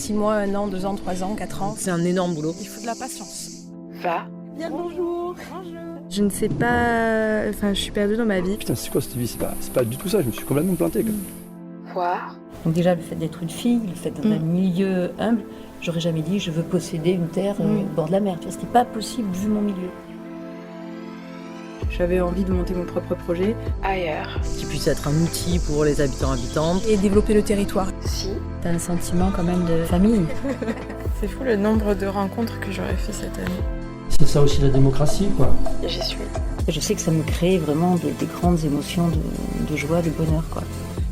6 mois, 1 an, 2 ans, 3 ans, 4 ans. C'est un énorme boulot. Il faut de la patience. Va. Bien bonjour. Je ne sais pas... Enfin, je suis perdue dans ma vie. Putain, c'est quoi cette vie ? C'est pas du tout ça, je me suis complètement planté. Quoi. Voir. Donc déjà, le fait d'être une fille, le fait d'un milieu humble, j'aurais jamais dit je veux posséder une terre au bord de la mer. C'était pas possible vu mon milieu. J'avais envie de monter mon propre projet. Ailleurs. Qui puisse être un outil pour les habitants-habitantes. Et développer le territoire. Si. T'as un sentiment quand même de famille. C'est fou le nombre de rencontres que j'aurais fait cette année. C'est ça aussi la démocratie, quoi. J'y suis. Je sais que ça me crée vraiment des grandes émotions de joie, de bonheur, quoi.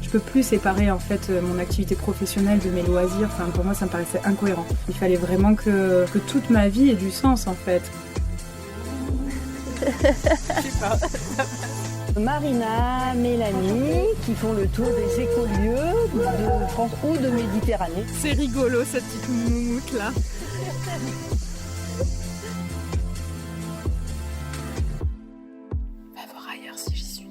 Je peux plus séparer en fait mon activité professionnelle de mes loisirs. Enfin, pour moi, ça me paraissait incohérent. Il fallait vraiment que toute ma vie ait du sens en fait. Marina, Mélanie, qui font le tour des écolieux de France ou de Méditerranée. C'est rigolo cette petite moumoute là. Va voir ailleurs si j'y suis.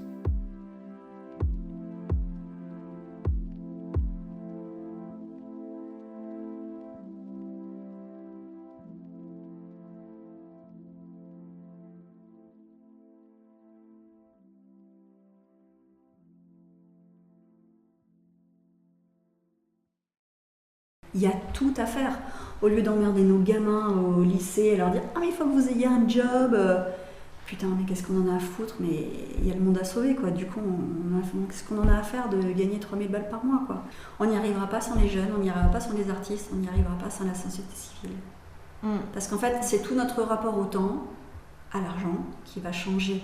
Il y a tout à faire. Au lieu d'emmerder nos gamins au lycée et leur dire « Ah mais il faut que vous ayez un job !» Putain, mais qu'est-ce qu'on en a à foutre? Mais il y a le monde à sauver, quoi. Du coup, qu'est-ce qu'on en a à faire de gagner 3000 balles par mois, quoi. On n'y arrivera pas sans les jeunes, on n'y arrivera pas sans les artistes, on n'y arrivera pas sans la société civile. Parce qu'en fait, c'est tout notre rapport au temps, à l'argent, qui va changer.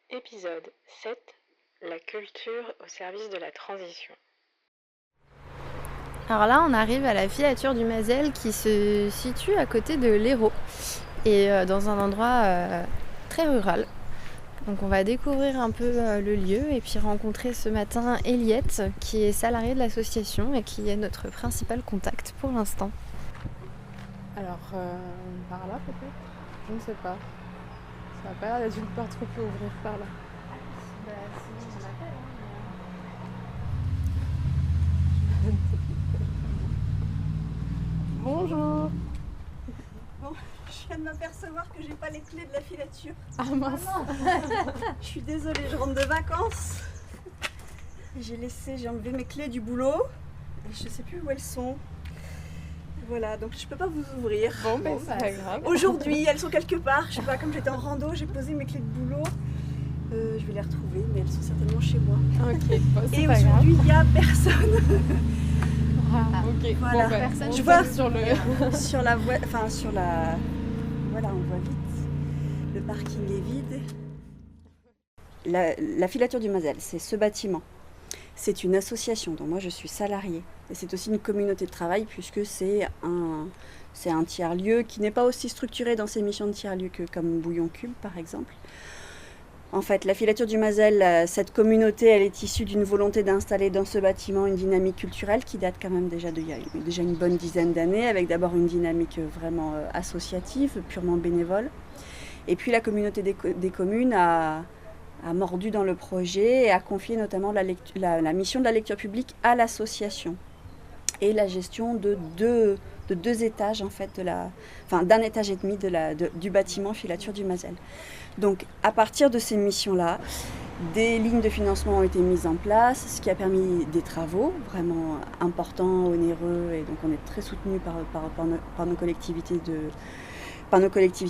Épisode 7. La culture au service de la transition. Alors là, on arrive à la filature du Mazel qui se situe à côté de l'Hérault et dans un endroit très rural. Donc on va découvrir un peu le lieu et puis rencontrer ce matin Eliette qui est salariée de l'association et qui est notre principal contact pour l'instant. Alors par là peut-être? Je ne sais pas. Ça n'a pas l'air d'être une porte qu'on peut ouvrir par là. Sinon on appelle. Bonjour. Bon, je viens de m'apercevoir que j'ai pas les clés de la filature. Ah mince. Je suis désolée, je rentre de vacances. J'ai enlevé mes clés du boulot et je sais plus où elles sont. Voilà, donc je peux pas vous ouvrir. Bon, ben c'est pas grave. Aujourd'hui, elles sont quelque part. Je sais pas, comme j'étais en rando, j'ai posé mes clés de boulot. Je vais les retrouver, mais elles sont certainement chez moi. Ok, bon, c'est et pas grave. aujourd'hui, il y a personne. Ah, ok, voilà. Bon, personne. Je vois sur le... Voilà, on voit vite. Le parking est vide. La filature du Mazel, c'est ce bâtiment. C'est une association dont moi je suis salariée. Et c'est aussi une communauté de travail puisque c'est un tiers-lieu qui n'est pas aussi structuré dans ses missions de tiers-lieu que comme Bouillon Cube par exemple. En fait, la filature du Mazel, cette communauté, elle est issue d'une volonté d'installer dans ce bâtiment une dynamique culturelle qui date quand même déjà une bonne dizaine d'années, avec d'abord une dynamique vraiment associative, purement bénévole. Et puis la communauté des communes a mordu dans le projet et a confié notamment la mission de la lecture publique à l'association et la gestion de deux étages en fait d'un étage et demi du bâtiment filature du Mazel. Donc à partir de ces missions-là, des lignes de financement ont été mises en place, ce qui a permis des travaux vraiment importants, onéreux, et donc on est très soutenus par nos collectivités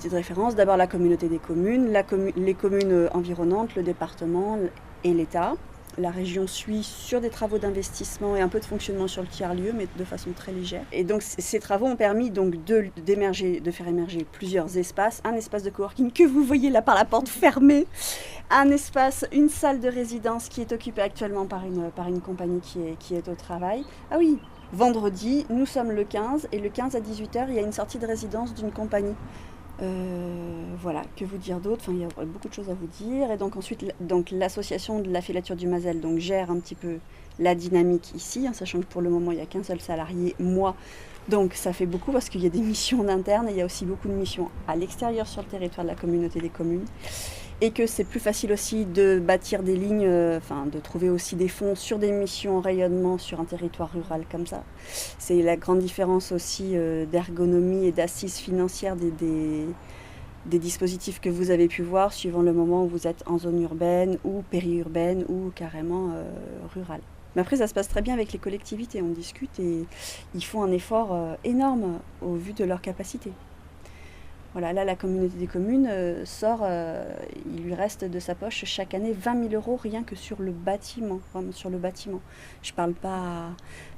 de référence. D'abord la communauté des communes, les communes environnantes, le département et l'État. La région suit sur des travaux d'investissement et un peu de fonctionnement sur le tiers-lieu, mais de façon très légère. Et donc ces travaux ont permis donc de faire émerger plusieurs espaces. Un espace de coworking que vous voyez là par la porte fermée. Une salle de résidence qui est occupée actuellement par une compagnie qui est au travail. Ah oui, vendredi, nous sommes le 15 et le 15 à 18h, il y a une sortie de résidence d'une compagnie. Voilà, que vous dire d'autre? Enfin, il y a beaucoup de choses à vous dire. Et donc ensuite, l'association de la filature du Mazel gère un petit peu la dynamique ici, sachant que pour le moment, il n'y a qu'un seul salarié, moi. Donc ça fait beaucoup parce qu'il y a des missions en interne et il y a aussi beaucoup de missions à l'extérieur sur le territoire de la communauté des communes. et que c'est plus facile aussi de bâtir des lignes, de trouver aussi des fonds sur des missions en rayonnement sur un territoire rural comme ça. C'est la grande différence aussi d'ergonomie et d'assises financières des dispositifs que vous avez pu voir suivant le moment où vous êtes en zone urbaine ou périurbaine ou carrément rurale. Mais après, ça se passe très bien avec les collectivités, on discute et ils font un effort énorme au vu de leur capacité. Voilà, là, la communauté des communes sort, il lui reste de sa poche chaque année 20 000 € rien que sur le bâtiment, vraiment sur le bâtiment. Je ne parle pas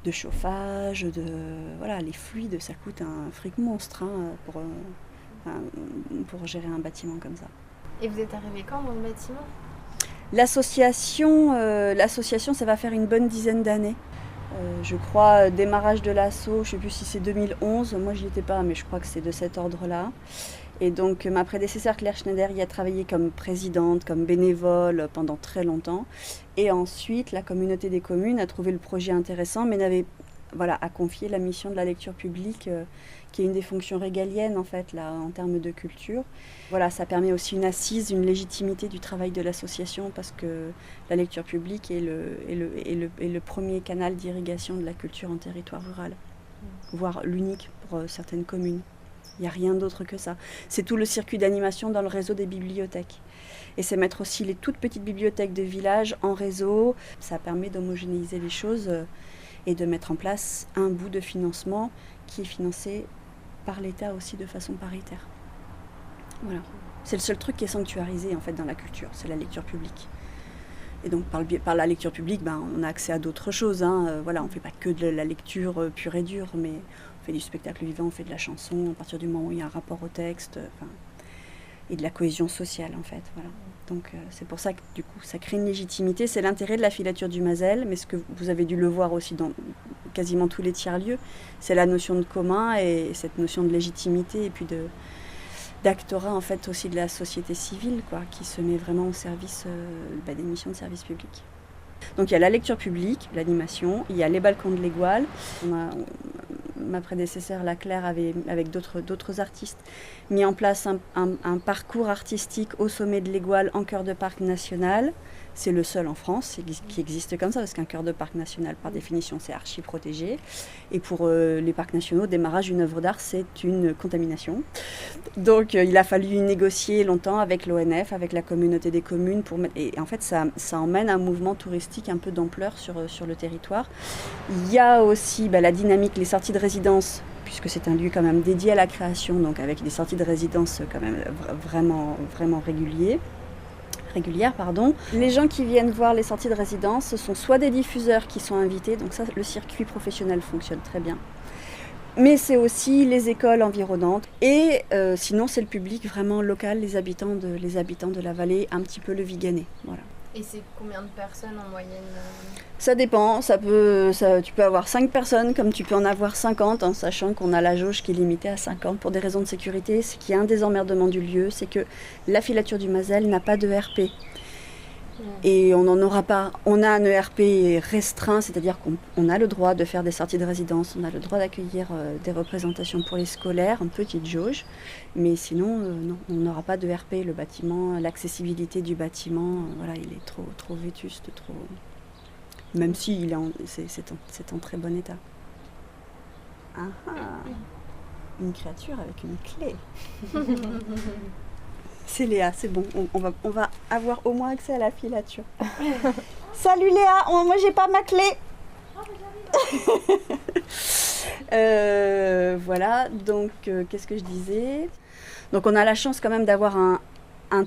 de chauffage, les fluides, ça coûte un fric monstre pour gérer un bâtiment comme ça. Et vous êtes arrivé quand dans le bâtiment ? L'association, ça va faire une bonne dizaine d'années. Je crois, démarrage de l'asso, je ne sais plus si c'est 2011, moi j'y étais pas, mais je crois que c'est de cet ordre-là. Et donc ma prédécesseur Claire Schneider y a travaillé comme présidente, comme bénévole pendant très longtemps. Et ensuite, la communauté des communes a trouvé le projet intéressant, mais a confié la mission de la lecture publique, qui est une des fonctions régaliennes en fait, là, en termes de culture. Voilà, ça permet aussi une assise, une légitimité du travail de l'association parce que la lecture publique est le premier canal d'irrigation de la culture en territoire rural, voire l'unique pour certaines communes. Il n'y a rien d'autre que ça. C'est tout le circuit d'animation dans le réseau des bibliothèques. Et c'est mettre aussi les toutes petites bibliothèques de village en réseau. Ça permet d'homogénéiser les choses et de mettre en place un bout de financement qui est financé par l'État aussi de façon paritaire. Voilà. C'est le seul truc qui est sanctuarisé en fait dans la culture, c'est la lecture publique. Et donc par la lecture publique, on a accès à d'autres choses. On ne fait pas que de la lecture pure et dure, mais on fait du spectacle vivant, on fait de la chanson, à partir du moment où il y a un rapport au texte, et de la cohésion sociale en fait. Voilà. Donc c'est pour ça que du coup ça crée une légitimité, c'est l'intérêt de la filature du Mazel, mais ce que vous avez dû le voir aussi dans quasiment tous les tiers-lieux, c'est la notion de commun et cette notion de légitimité et puis d'actorat en fait aussi de la société civile qui se met vraiment au service des missions de service public. Donc il y a la lecture publique, l'animation, il y a les balcons de l'Égual. Ma prédécesseur, la Claire, avait, avec d'autres artistes, mis en place un parcours artistique au sommet de l'Égual en cœur de parc national. C'est le seul en France qui existe comme ça, parce qu'un cœur de parc national, par définition, c'est archi protégé. Et pour les parcs nationaux, démarrage d'une œuvre d'art, c'est une contamination. Donc il a fallu négocier longtemps avec l'ONF, avec la communauté des communes. Et en fait, ça emmène un mouvement touristique un peu d'ampleur sur le territoire. Il y a aussi la dynamique, les sorties de résidence, puisque c'est un lieu quand même dédié à la création, donc avec des sorties de résidence quand même vraiment régulières. Les gens qui viennent voir les sorties de résidence, ce sont soit des diffuseurs qui sont invités, donc ça, le circuit professionnel fonctionne très bien. Mais c'est aussi les écoles environnantes. Et sinon, c'est le public vraiment local, les habitants de la vallée, un petit peu le Viganais. Voilà. Et c'est combien de personnes en moyenne Ça dépend, tu peux avoir 5 personnes comme tu peux en avoir 50, en sachant qu'on a la jauge qui est limitée à 50 pour des raisons de sécurité. C'est qu'il y a un des emmerdements du lieu, c'est que la filature du Mazel n'a pas de ERP. Et on n'en aura pas. On a un ERP restreint, c'est-à-dire qu'on a le droit de faire des sorties de résidence, on a le droit d'accueillir des représentations pour les scolaires, une petite jauge. Mais sinon, non, on n'aura pas de ERP. Le bâtiment, l'accessibilité du bâtiment, il est trop vétuste, trop... Même si c'est en très bon état. Une créature avec une clé. C'est Léa, c'est bon, on va avoir au moins accès à la filature. Salut Léa, moi j'ai pas ma clé. Voilà, donc qu'est-ce que je disais ? Donc on a la chance quand même d'avoir un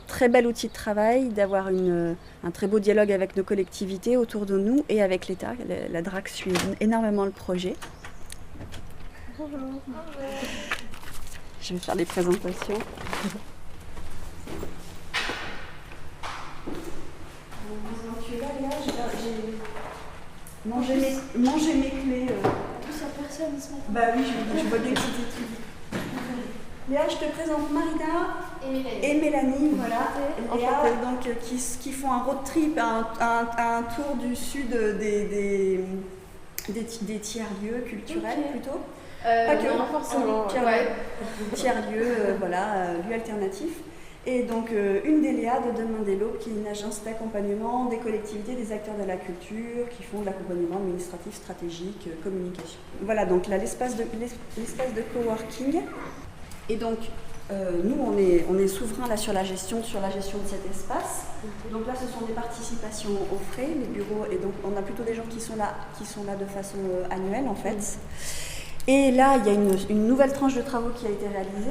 très bel outil de travail, d'avoir un très beau dialogue avec nos collectivités autour de nous et avec l'État. La DRAC suit énormément le projet. Bonjour. Je vais faire des présentations. Manger mes clés. Tous à personne ce matin. Bah oui, je vois bien que c'était tout. Léa, je te présente Marina et Mélanie, voilà. Léa, donc, qui font un road trip, un tour du sud des tiers-lieux culturels plutôt. Pas que, non forcément. Tiers-lieux, lieux alternatifs. Et donc une DELEA de Demain des Laux, qui est une agence d'accompagnement des collectivités, des acteurs de la culture, qui font de l'accompagnement administratif, stratégique, communication. Voilà, donc là l'espace de coworking. Et donc nous on est souverain là sur la gestion de cet espace. Donc là ce sont des participations aux frais, les bureaux, et donc on a plutôt des gens qui sont là de façon annuelle en fait. Et là, il y a une nouvelle tranche de travaux qui a été réalisée.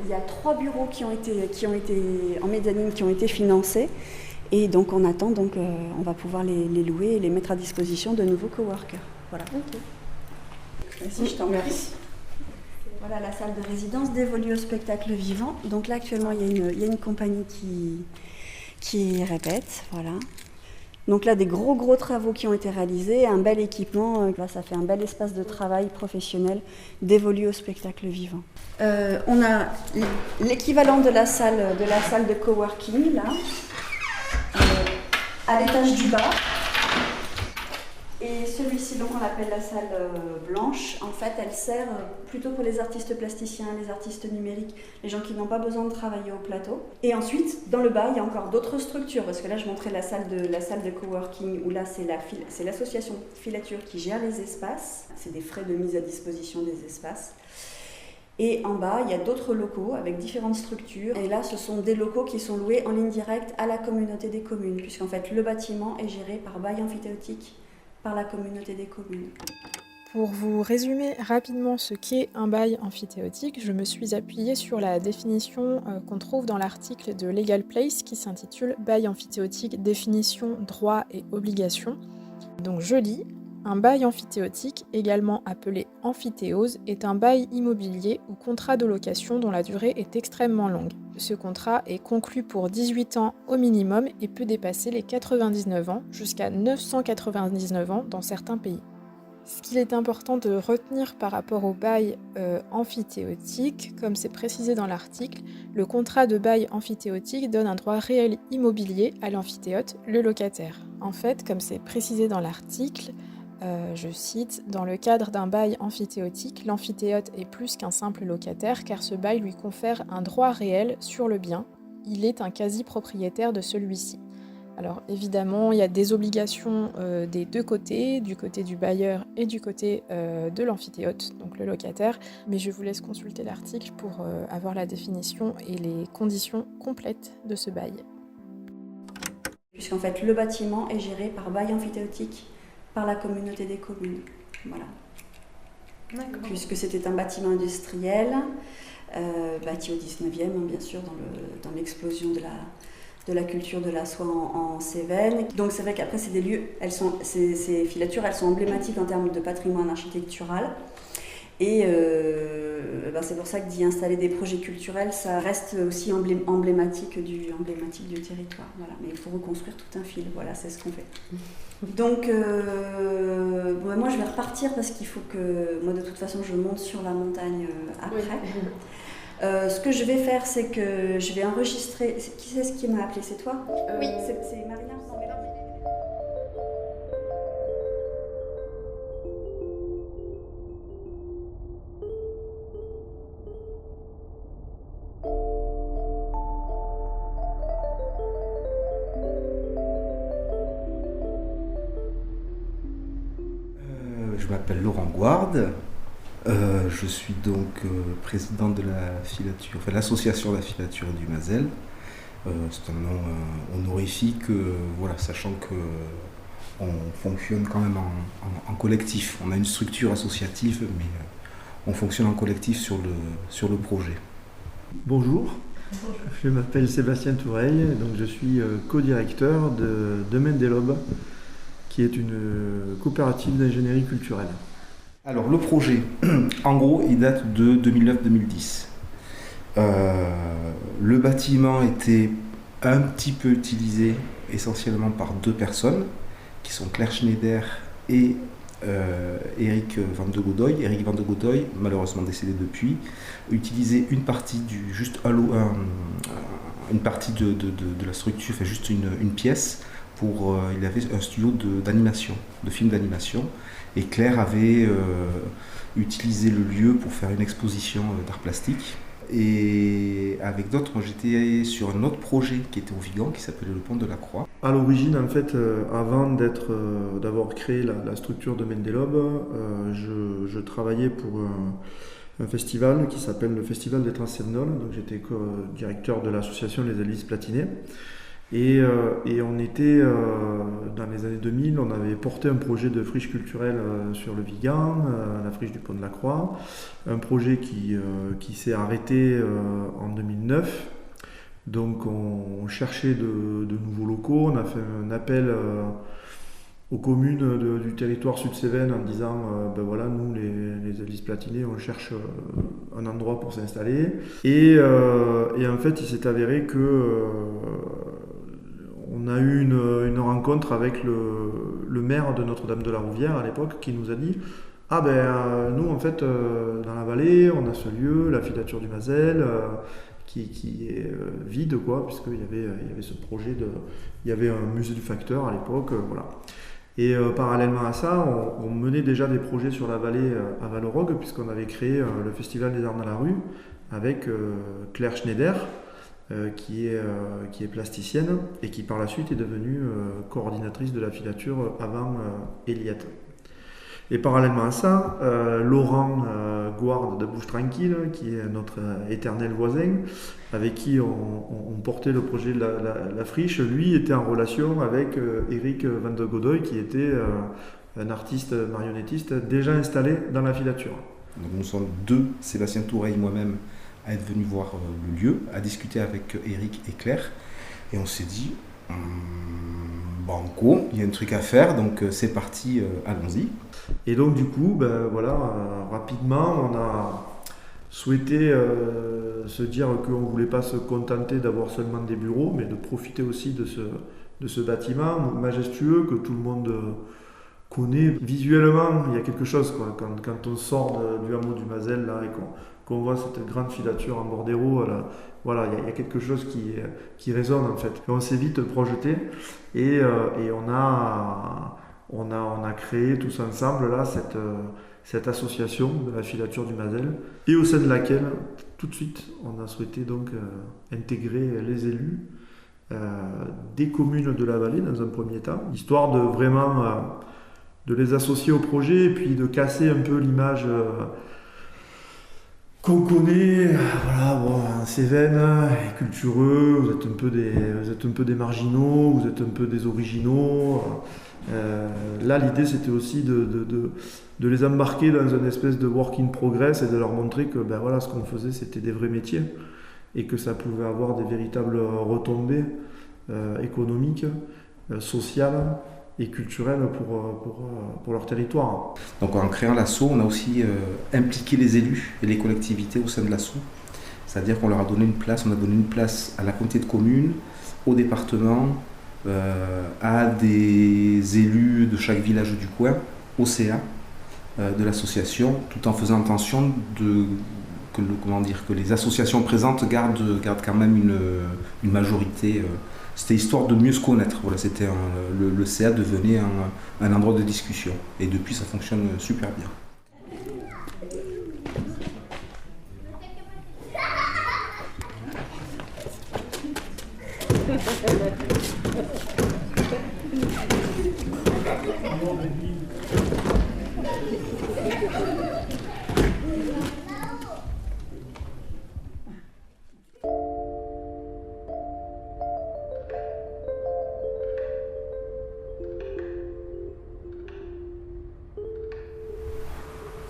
Il y a 3 bureaux qui ont été en mézzanine, qui ont été financés. Et donc, on attend, on va pouvoir les louer et les mettre à disposition de nouveaux coworkers. Voilà. Okay. Merci, je t'en remercie. Voilà la salle de résidence dévolue au spectacle vivant. Donc là, actuellement, il y a une compagnie qui répète. Voilà. Donc là, des gros travaux qui ont été réalisés, un bel équipement, là, ça fait un bel espace de travail professionnel dévolu au spectacle vivant. On a l'équivalent de la salle de coworking, là, à l'étage du bas. Et celui-ci, donc, on l'appelle la salle blanche. En fait, elle sert plutôt pour les artistes plasticiens, les artistes numériques, les gens qui n'ont pas besoin de travailler au plateau. Et ensuite, dans le bas, il y a encore d'autres structures, parce que là, je montrais la salle de coworking, où là, c'est l'association Filature qui gère les espaces. C'est des frais de mise à disposition des espaces. Et en bas, il y a d'autres locaux avec différentes structures. Et là, ce sont des locaux qui sont loués en ligne directe à la communauté des communes, puisqu'en fait, le bâtiment est géré par bail amphithéotique par la communauté des communes. Pour vous résumer rapidement ce qu'est un bail amphithéotique, je me suis appuyée sur la définition qu'on trouve dans l'article de Legal Place qui s'intitule « Bail amphithéotique, définition, droits et obligations ». Donc je lis « Un bail amphithéotique, également appelé amphithéose, est un bail immobilier ou contrat de location dont la durée est extrêmement longue. Ce contrat est conclu pour 18 ans au minimum et peut dépasser les 99 ans jusqu'à 999 ans dans certains pays. » Ce qu'il est important de retenir par rapport au bail amphithéotique, comme c'est précisé dans l'article, le contrat de bail amphithéotique donne un droit réel immobilier à l'amphithéote, le locataire. En fait, comme c'est précisé dans l'article, je cite, « Dans le cadre d'un bail amphithéotique, l'amphithéote est plus qu'un simple locataire car ce bail lui confère un droit réel sur le bien. Il est un quasi-propriétaire de celui-ci. » Alors évidemment, il y a des obligations des deux côtés, du côté du bailleur et du côté de l'amphithéote, donc le locataire, mais je vous laisse consulter l'article pour avoir la définition et les conditions complètes de ce bail. Puisqu'en fait, le bâtiment est géré par bail amphithéotique par la communauté des communes. Voilà. D'accord. Puisque c'était un bâtiment industriel, bâti au 19e, bien sûr, dans l'explosion de la culture de la soie en Cévennes. Donc c'est vrai qu'après, c'est des lieux, ces filatures, elles sont emblématiques en termes de patrimoine architectural. Et c'est pour ça que d'y installer des projets culturels, ça reste aussi emblématique du territoire. Voilà. Mais il faut reconstruire tout un fil, voilà, c'est ce qu'on fait. Donc, moi je vais repartir parce qu'il faut que, moi de toute façon, je monte sur la montagne après. Oui. Ce que je vais faire, c'est que je vais enregistrer. Qui c'est ce qui m'a appelé? C'est toi? Oui. C'est Marina? Je m'appelle Laurent Gouarde. Je suis donc président de la filature, enfin l'association de la filature du Mazel. C'est un nom honorifique, voilà, sachant qu'on fonctionne quand même en collectif. On a une structure associative, mais on fonctionne en collectif sur le projet. Bonjour, je m'appelle Sébastien Toureille, donc je suis co-directeur de Demain des Laux, qui est une coopérative d'ingénierie culturelle. Alors le projet, en gros, il date de 2009-2010. Le bâtiment était un petit peu utilisé essentiellement par deux personnes, qui sont Claire Schneider et Eric Van de Godoy. Eric Van de Godoy, malheureusement décédé depuis, utilisait une partie une partie de la structure, enfin juste une pièce. Il avait un studio d'animation, de films d'animation, et Claire avait utilisé le lieu pour faire une exposition d'art plastique. Et avec d'autres, moi j'étais sur un autre projet qui était au Vigan, qui s'appelait le Pont de la Croix. À l'origine, en fait, avant d'avoir créé la structure de Maine des Lobes, je travaillais pour un festival qui s'appelle le Festival des Transcendol. Donc j'étais directeur de l'association Les Hélices Platinées. Et on était, dans les années 2000, on avait porté un projet de friche culturelle sur le Vigan, la friche du Pont de la Croix. Un projet qui s'est arrêté en 2009. Donc on cherchait de nouveaux locaux. On a fait un appel aux communes du territoire Sud-Cévennes en disant ben voilà, nous les Hélices Platinées, on cherche un endroit pour s'installer. Et en fait, il s'est avéré que on a eu une rencontre avec le maire de Notre-Dame-de-la-Rouvière à l'époque qui nous a dit « Ah ben nous en fait dans la vallée on a ce lieu, la filature du Mazel qui est vide quoi, puisqu'il y avait ce projet il y avait un musée du facteur à l'époque, voilà. » Et parallèlement à ça, on menait déjà des projets sur la vallée à Valorogue puisqu'on avait créé le Festival des Arts dans la rue avec Claire Schneider, qui est plasticienne et qui par la suite est devenue coordinatrice de la filature avant Eliette. Et parallèlement à ça, Laurent Gouard de Bouche Tranquille, qui est notre éternel voisin, avec qui on portait le projet de la friche, lui était en relation avec Eric Van de Godoy, qui était un artiste marionnettiste déjà installé dans la filature. Donc nous sommes deux, Sébastien Toureil et moi-même, à être venus voir le lieu, à discuter avec Eric et Claire, et on s'est dit banco, il y a un truc à faire, donc c'est parti, allons-y. Et donc du coup, ben voilà, rapidement, on a souhaité se dire qu'on ne voulait pas se contenter d'avoir seulement des bureaux, mais de profiter aussi de ce bâtiment majestueux que tout le monde connaît. Visuellement, il y a quelque chose quoi. Quand on sort du hameau du Mazel là, et qu'on voit cette grande filature en bordéro, voilà, il y a quelque chose qui résonne en fait. Et on s'est vite projeté et on a créé tous ensemble là cette association de la filature du Mazel, et au sein de laquelle tout de suite on a souhaité donc intégrer les élus des communes de la vallée dans un premier temps, histoire de vraiment de les associer au projet et puis de casser un peu l'image qu'on connaît, voilà, bon, Cévennes, cultureux, vous êtes un peu des marginaux, vous êtes un peu des originaux. Là, l'idée, c'était aussi de les embarquer dans une espèce de work in progress et de leur montrer que ben, voilà, ce qu'on faisait, c'était des vrais métiers et que ça pouvait avoir des véritables retombées économiques, sociales et culturelles pour leur territoire. Donc en créant l'asso, on a aussi impliqué les élus et les collectivités au sein de l'asso. C'est-à-dire qu'on leur a donné une place, on a donné une place à la communauté de communes, au département, à des élus de chaque village du coin, au CA de l'association, tout en faisant attention que les associations présentes gardent quand même une majorité. C'était histoire de mieux se connaître. Voilà, c'était le CA devenait un endroit de discussion. Et depuis, ça fonctionne super bien.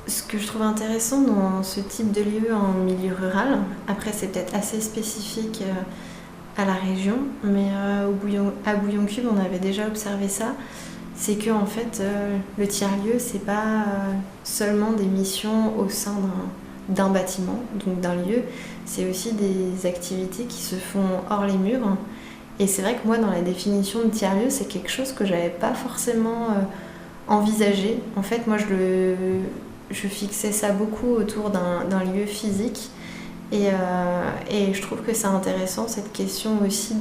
Ce que je trouve intéressant dans ce type de lieu en milieu rural, après c'est peut-être assez spécifique à la région, mais à Bouillon-Cube on avait déjà observé ça, c'est que en fait le tiers-lieu c'est pas seulement des missions au sein d'un bâtiment, donc d'un lieu, c'est aussi des activités qui se font hors les murs. Et c'est vrai que moi dans la définition de tiers-lieu c'est quelque chose que j'avais pas forcément envisagé. En fait moi je fixais ça beaucoup autour d'un lieu physique et je trouve que c'est intéressant cette question aussi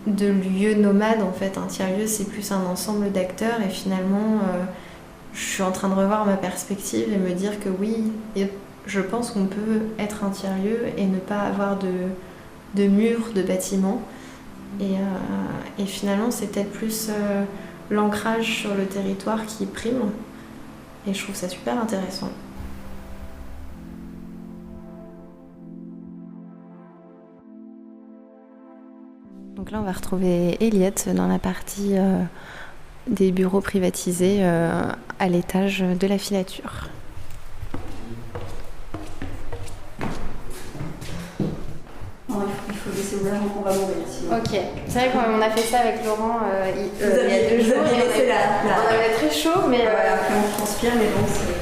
de lieu nomade en fait. Un tiers-lieu c'est plus un ensemble d'acteurs et finalement je suis en train de revoir ma perspective et me dire que oui, je pense qu'on peut être un tiers-lieu et ne pas avoir de murs, de bâtiments. Et finalement, c'est peut-être plus l'ancrage sur le territoire qui prime. Et je trouve ça super intéressant. Donc là, on va retrouver Eliette dans la partie des bureaux privatisés à l'étage de la filature. Il faut laisser ouvert, on va mourir. Ok, c'est vrai qu'on a fait ça avec Laurent il y a 2 jours. On avait très chaud, mais après on transpire, mais bon, c'est...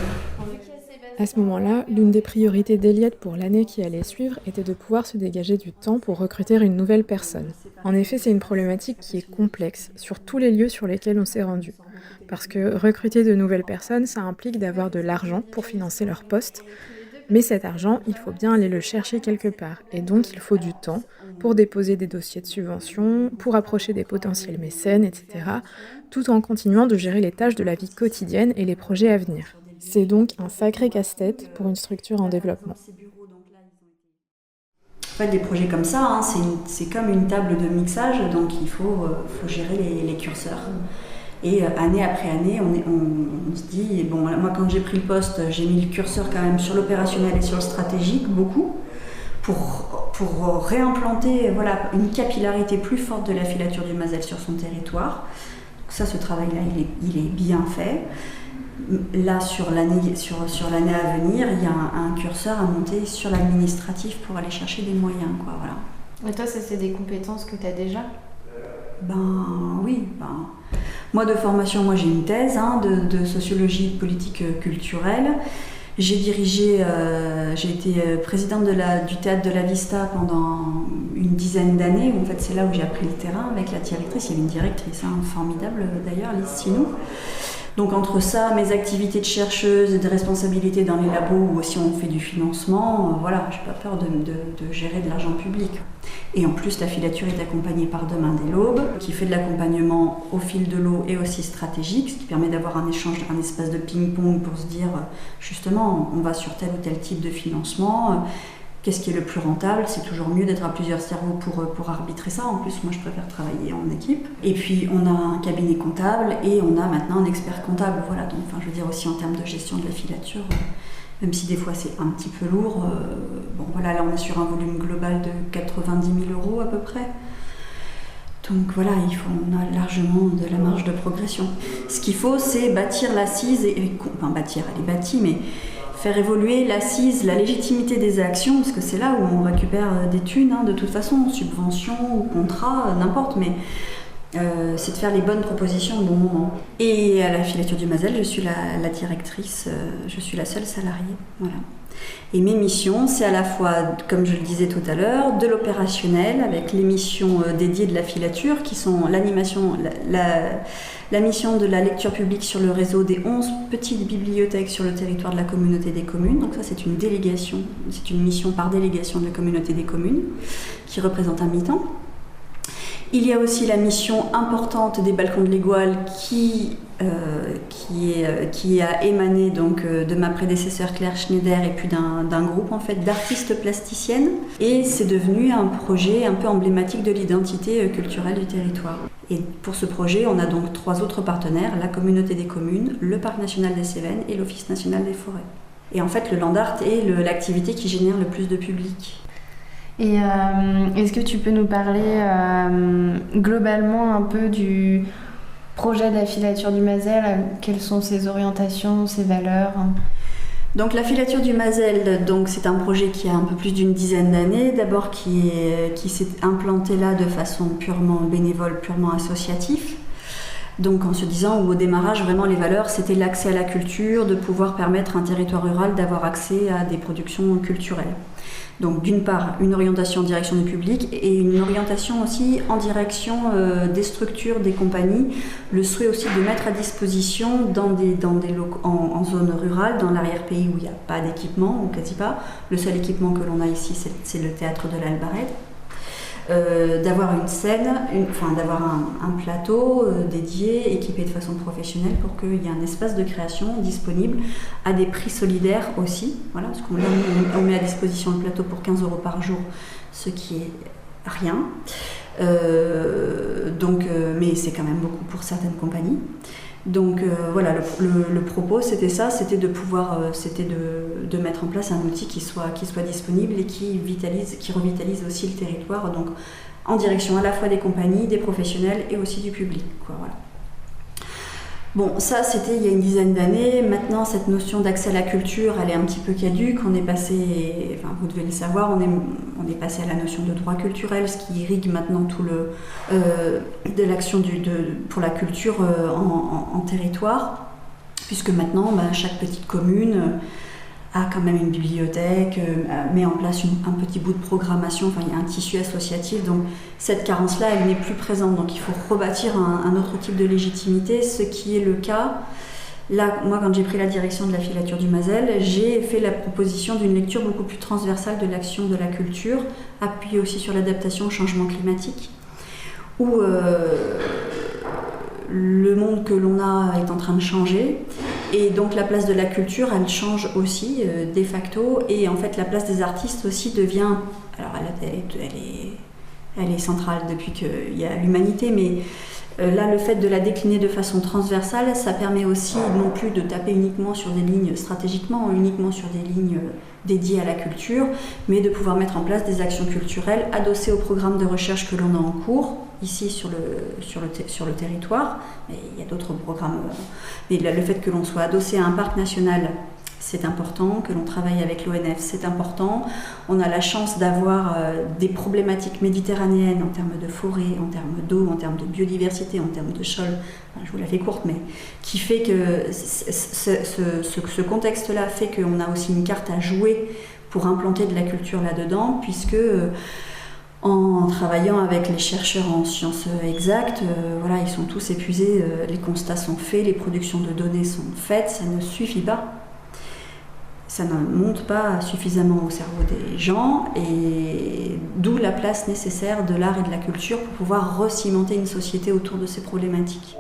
À ce moment-là, l'une des priorités d'Eliette pour l'année qui allait suivre était de pouvoir se dégager du temps pour recruter une nouvelle personne. En effet, c'est une problématique qui est complexe sur tous les lieux sur lesquels on s'est rendu. Parce que recruter de nouvelles personnes, ça implique d'avoir de l'argent pour financer leur poste. Mais cet argent, il faut bien aller le chercher quelque part. Et donc, il faut du temps pour déposer des dossiers de subvention, pour approcher des potentiels mécènes, etc. Tout en continuant de gérer les tâches de la vie quotidienne et les projets à venir. C'est donc un sacré casse-tête pour une structure en développement. En fait, des projets comme ça, c'est comme une table de mixage, donc il faut gérer les curseurs. Et année après année, on se dit, bon, moi quand j'ai pris le poste, j'ai mis le curseur quand même sur l'opérationnel et sur le stratégique, beaucoup, pour réimplanter une capillarité plus forte de la filature du Mazel sur son territoire. Donc ça, ce travail-là, il est bien fait. Là, sur l'année à venir, il y a un curseur à monter sur l'administratif pour aller chercher des moyens, quoi, voilà. Et toi, ça, c'est des compétences que tu as déjà ? Oui. Moi, de formation, j'ai une thèse de sociologie politique culturelle. J'ai dirigé, j'ai été présidente du théâtre de la Vista pendant une dizaine d'années. En fait, c'est là où j'ai appris le terrain avec la directrice. Il y avait une directrice formidable d'ailleurs, Lise Sinou. Donc entre ça, mes activités de chercheuse et de responsabilité dans les labos où aussi on fait du financement, j'ai pas peur de gérer de l'argent public. Et en plus, la filature est accompagnée par Demain dès l'aube, qui fait de l'accompagnement au fil de l'eau et aussi stratégique, ce qui permet d'avoir un échange, un espace de ping-pong pour se dire, justement, on va sur tel ou tel type de financement. Qu'est-ce qui est le plus rentable? C'est toujours mieux d'être à plusieurs cerveaux pour arbitrer ça. En plus, moi, je préfère travailler en équipe. Et puis, on a un cabinet comptable et on a maintenant un expert comptable. Voilà, donc, je veux dire aussi en termes de gestion de la filature, même si des fois c'est un petit peu lourd. Là, on est sur un volume global de 90 000 € à peu près. Donc voilà, on a largement de la marge de progression. Ce qu'il faut, c'est bâtir l'assise, bâtir, elle est bâtie, mais faire évoluer l'assise, la légitimité des actions, parce que c'est là où on récupère des thunes, de toute façon, subventions ou contrats, n'importe, mais c'est de faire les bonnes propositions au bon moment. Et à la filature du Mazel, je suis la directrice, je suis la seule salariée, voilà. Et mes missions, c'est à la fois, comme je le disais tout à l'heure, de l'opérationnel, avec les missions dédiées de la filature, qui sont l'animation, la mission de la lecture publique sur le réseau des 11 petites bibliothèques sur le territoire de la communauté des communes. Donc ça, c'est une délégation, c'est une mission par délégation de la communauté des communes, qui représente un mi-temps. Il y a aussi la mission importante des balcons de l'Égoile qui a émané donc de ma prédécesseur Claire Schneider et puis d'un groupe en fait d'artistes plasticiennes, et c'est devenu un projet un peu emblématique de l'identité culturelle du territoire. Et pour ce projet, on a donc 3 autres partenaires, la communauté des communes, le Parc national des Cévennes et l'Office national des forêts. Et en fait, le land art est l'activité qui génère le plus de public. Et est-ce que tu peux nous parler globalement un peu du projet de la filature du Mazel? Quelles sont ses orientations, ses valeurs? Donc la filature du Mazel, donc c'est un projet qui a un peu plus d'une dizaine d'années, d'abord qui s'est implanté là de façon purement bénévole, purement associatif. Donc en se disant où au démarrage, vraiment les valeurs, c'était l'accès à la culture, de pouvoir permettre à un territoire rural d'avoir accès à des productions culturelles. Donc d'une part, une orientation en direction du public et une orientation aussi en direction des structures, des compagnies. Le souhait aussi de mettre à disposition dans des locaux, en zone rurale, dans l'arrière-pays où il n'y a pas d'équipement, ou quasi pas. Le seul équipement que l'on a ici, c'est le théâtre de l'Albarède. d'avoir une scène, d'avoir un plateau dédié, équipé de façon professionnelle pour qu'il y ait un espace de création disponible à des prix solidaires aussi. Voilà, parce qu'on met à disposition le plateau pour 15 € par jour, ce qui est rien. Mais c'est quand même beaucoup pour certaines compagnies. Donc voilà, le propos c'était ça, c'était de pouvoir, de mettre en place un outil qui soit disponible et qui revitalise aussi le territoire, donc en direction à la fois des compagnies, des professionnels et aussi du public, quoi, voilà. Bon, ça c'était il y a une dizaine d'années. Maintenant, cette notion d'accès à la culture, elle est un petit peu caduque. On est passé, vous devez le savoir, on est passé à la notion de droit culturel, ce qui irrigue maintenant tout de l'action pour la culture en territoire, puisque maintenant, chaque petite commune a quand même une bibliothèque, met en place un petit bout de programmation, il y a un tissu associatif, donc cette carence-là, elle n'est plus présente, donc il faut rebâtir un autre type de légitimité, ce qui est le cas. Là, moi, quand j'ai pris la direction de la filature du Mazel, j'ai fait la proposition d'une lecture beaucoup plus transversale de l'action de la culture, appuyée aussi sur l'adaptation au changement climatique, où le monde que l'on a est en train de changer. Et donc la place de la culture, elle change aussi de facto, et en fait la place des artistes aussi devient, alors elle est centrale depuis qu'il y a l'humanité, mais là le fait de la décliner de façon transversale, ça permet aussi non plus de taper uniquement sur des lignes stratégiquement, uniquement sur des lignes dédiées à la culture, mais de pouvoir mettre en place des actions culturelles adossées au programme de recherche que l'on a en cours, ici sur le territoire, mais il y a d'autres programmes. Mais le fait que l'on soit adossé à un parc national, c'est important, que l'on travaille avec l'ONF, c'est important. On a la chance d'avoir des problématiques méditerranéennes en termes de forêt, en termes d'eau, en termes de biodiversité, en termes de sol, je vous la fais courte, mais qui fait que ce contexte-là fait qu'on a aussi une carte à jouer pour implanter de la culture là-dedans, puisque en travaillant avec les chercheurs en sciences exactes, voilà, ils sont tous épuisés, les constats sont faits, les productions de données sont faites, ça ne suffit pas. Ça ne monte pas suffisamment au cerveau des gens, et d'où la place nécessaire de l'art et de la culture pour pouvoir recimenter une société autour de ces problématiques.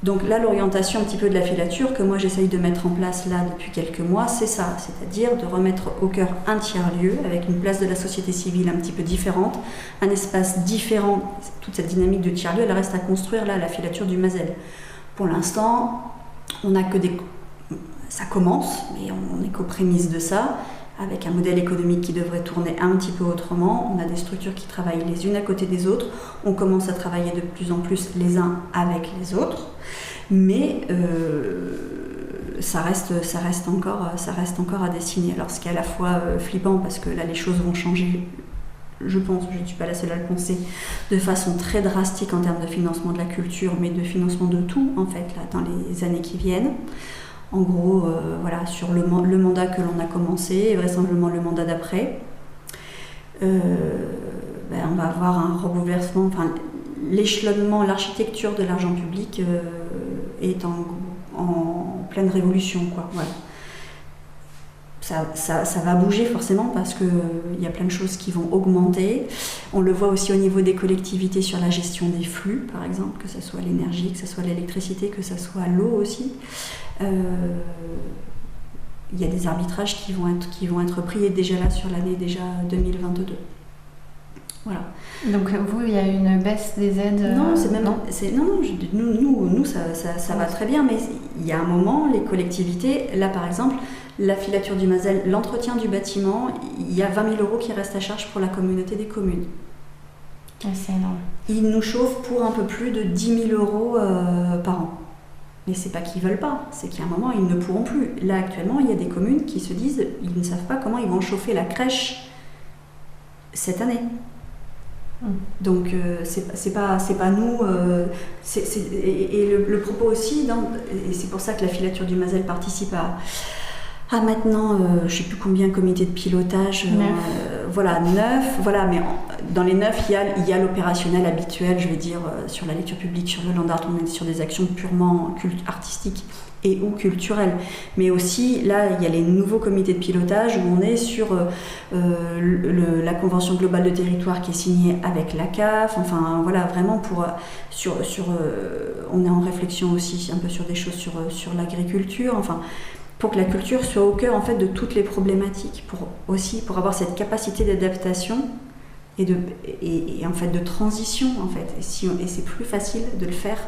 Donc là, l'orientation un petit peu de la filature que moi j'essaye de mettre en place là depuis quelques mois, c'est ça, c'est-à-dire de remettre au cœur un tiers-lieu avec une place de la société civile un petit peu différente, un espace différent. Toute cette dynamique de tiers-lieu, elle reste à construire là, la filature du Mazel. Pour l'instant, on n'a que des... Ça commence, mais on n'est qu'aux prémices de ça, avec un modèle économique qui devrait tourner un petit peu autrement. On a des structures qui travaillent les unes à côté des autres. On commence à travailler de plus en plus les uns avec les autres. Mais ça reste encore à dessiner. Alors ce qui est à la fois flippant, parce que là les choses vont changer, je pense, je ne suis pas la seule à le penser, de façon très drastique en termes de financement de la culture, mais de financement de tout en fait, là, dans les années qui viennent. En gros, voilà, sur le mandat que l'on a commencé, et vraisemblablement le mandat d'après, on va avoir un rebouleversement, l'échelonnement, l'architecture de l'argent public est en pleine révolution, quoi. Voilà. Ça va bouger forcément parce qu'il y a plein de choses qui vont augmenter. On le voit aussi au niveau des collectivités sur la gestion des flux, par exemple, que ce soit l'énergie, que ce soit l'électricité, que ce soit l'eau aussi. Il y a des arbitrages qui vont être pris, et déjà là sur l'année 2022. Voilà. Donc vous, il y a une baisse des aides Non, nous ça va très bien, mais il y a un moment, les collectivités, là par exemple, la filature du Mazel, l'entretien du bâtiment, il y a 20 000 € qui restent à charge pour la communauté des communes. C'est énorme. Ils nous chauffent pour un peu plus de 10 000 € par an. Mais c'est pas qu'ils veulent pas, c'est qu'à un moment, ils ne pourront plus. Là, actuellement, il y a des communes qui se disent, ils ne savent pas comment ils vont chauffer la crèche cette année. Donc c'est pas nous, le propos aussi, et c'est pour ça que la filature du Mazel participe à maintenant, je ne sais plus combien, comité de pilotage, voilà, 9, voilà, mais dans les 9, il y a l'opérationnel habituel, je vais dire, sur la lecture publique, sur le land art, on est sur des actions purement artistiques et ou culturelles. Mais aussi, là, il y a les nouveaux comités de pilotage où on est sur la Convention globale de territoire qui est signée avec la CAF, enfin, voilà, vraiment on est en réflexion aussi un peu sur des choses sur l'agriculture, enfin, pour que la culture soit au cœur en fait de toutes les problématiques, pour avoir cette capacité d'adaptation et en fait de transition en fait. Et c'est plus facile de le faire,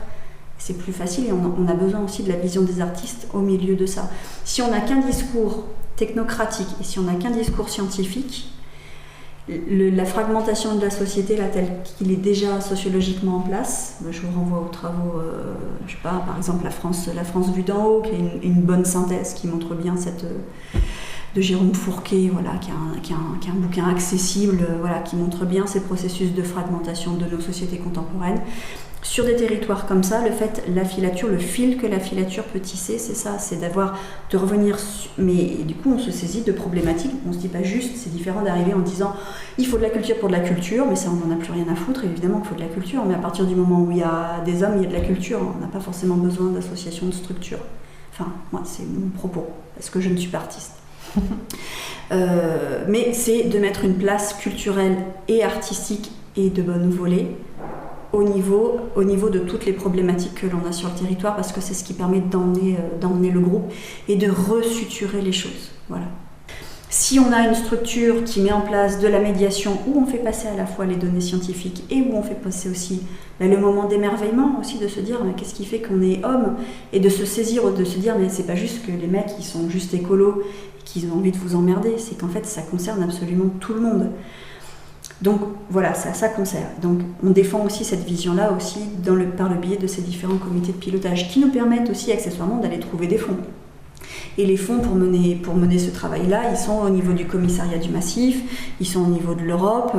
c'est plus facile et on a besoin aussi de la vision des artistes au milieu de ça. Si on n'a qu'un discours technocratique et si on n'a qu'un discours scientifique, la fragmentation de la société, là, telle qu'il est déjà sociologiquement en place, je vous renvoie aux travaux, je sais pas, par exemple la France vue d'en haut, qui est une bonne synthèse, qui montre bien de Jérôme Fourquet, voilà, qui a un bouquin accessible, voilà, qui montre bien ces processus de fragmentation de nos sociétés contemporaines. Sur des territoires comme ça, la filature, le fil que la filature peut tisser, c'est ça, c'est de revenir, mais du coup on se saisit de problématiques, on se dit pas juste, c'est différent d'arriver en disant il faut de la culture pour de la culture, mais ça on n'en a plus rien à foutre, évidemment qu'il faut de la culture, mais à partir du moment où il y a des hommes, il y a de la culture, on n'a pas forcément besoin d'associations de structures. Enfin, moi c'est mon propos, parce que je ne suis pas artiste. Mais c'est de mettre une place culturelle et artistique et de bonne volée au niveau de toutes les problématiques que l'on a sur le territoire, parce que c'est ce qui permet d'emmener le groupe et de resuturer les choses. Voilà. Si on a une structure qui met en place de la médiation, où on fait passer à la fois les données scientifiques et où on fait passer aussi le moment d'émerveillement, aussi de se dire qu'est-ce qui fait qu'on est homme, et de se saisir, de se dire mais c'est pas juste que les mecs ils sont juste écolos et qu'ils ont envie de vous emmerder, c'est qu'en fait ça concerne absolument tout le monde. Donc voilà, ça concerne. Donc on défend aussi cette vision-là aussi par le biais de ces différents comités de pilotage qui nous permettent aussi accessoirement d'aller trouver des fonds. Et les fonds pour mener ce travail-là, ils sont au niveau du commissariat du Massif, ils sont au niveau de l'Europe,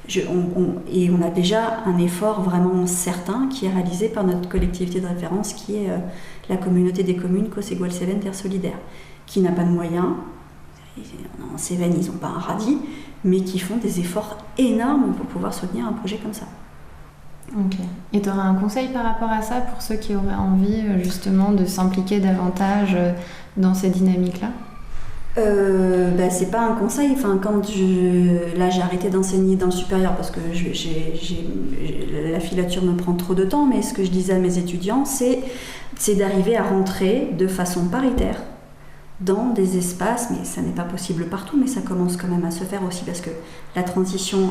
et on a déjà un effort vraiment certain qui est réalisé par notre collectivité de référence qui est la communauté des communes Cossé-Goual-Cévennes Terre Solidaire, qui n'a pas de moyens. En Cévennes, ils n'ont pas un radis, mais qui font des efforts énormes pour pouvoir soutenir un projet comme ça. Ok. Et tu aurais un conseil par rapport à ça pour ceux qui auraient envie justement de s'impliquer davantage dans ces dynamiques-là ? C'est pas un conseil. Enfin, là j'ai arrêté d'enseigner dans le supérieur parce que la filature me prend trop de temps, mais ce que je disais à mes étudiants, c'est d'arriver à rentrer de façon paritaire dans des espaces, mais ça n'est pas possible partout, mais ça commence quand même à se faire aussi parce que la transition